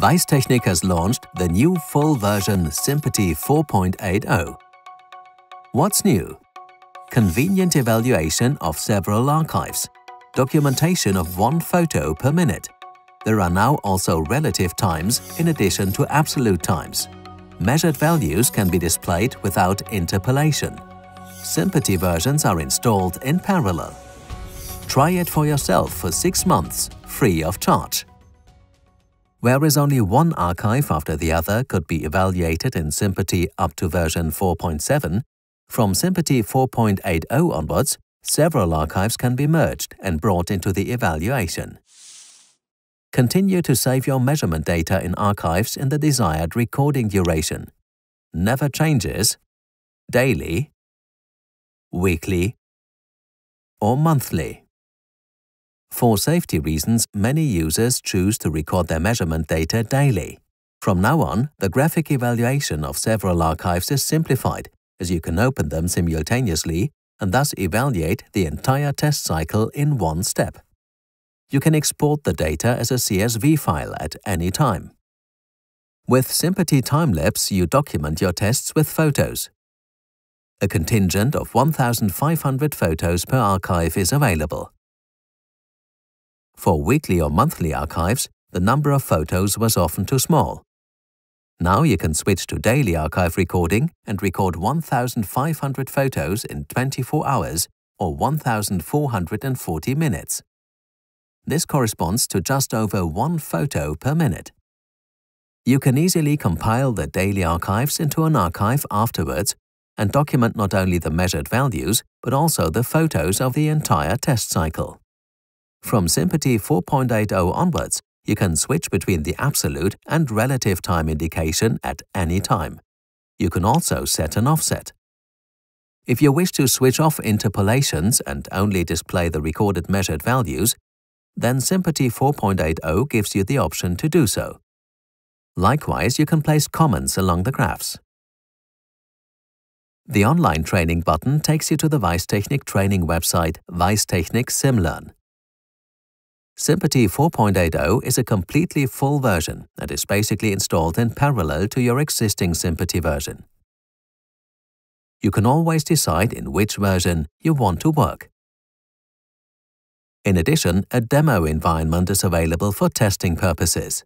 Weisstechnik has launched the new full version MPATI 4.80. What's new? Convenient evaluation of several archives, documentation of 1 photo per minute. There are now also relative times in addition to absolute times. Measured values can be displayed without interpolation. MPATI versions are installed in parallel. Try it for yourself for 6 months, free of charge. Whereas only one archive after the other could be evaluated in MPATI up to version 4.7, from MPATI 4.80 onwards, several archives can be merged and brought into the evaluation. Continue to save your measurement data in archives in the desired recording duration. Never changes, daily, weekly, or monthly. For safety reasons, many users choose to record their measurement data daily. From now on, the graphic evaluation of several archives is simplified, as you can open them simultaneously and thus evaluate the entire test cycle in one step. You can export the data as a CSV file at any time. With MPATI Timelapse, you document your tests with photos. A contingent of 1,500 photos per archive is available. For weekly or monthly archives, the number of photos was often too small. Now you can switch to daily archive recording and record 1,500 photos in 24 hours or 1,440 minutes. This corresponds to just over 1 photo per minute. You can easily compile the daily archives into an archive afterwards and document not only the measured values but also the photos of the entire test cycle. From MPATI 4.80 onwards, you can switch between the absolute and relative time indication at any time. You can also set an offset. If you wish to switch off interpolations and only display the recorded measured values, then MPATI 4.80 gives you the option to do so. Likewise, you can place comments along the graphs. The online training button takes you to the weisstechnik training website weisstechnik SimLearn. MPATI 4.80 is a completely full version and is basically installed in parallel to your existing MPATI version. You can always decide in which version you want to work. In addition, a demo environment is available for testing purposes.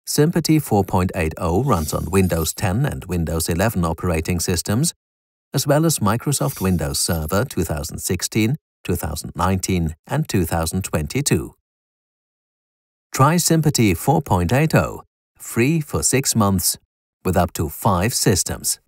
MPATI 4.80 runs on Windows 10 and Windows 11 operating systems, as well as Microsoft Windows Server 2016, 2019 and 2022. Try MPATI 4.80, free for 6 months, with up to 5 systems.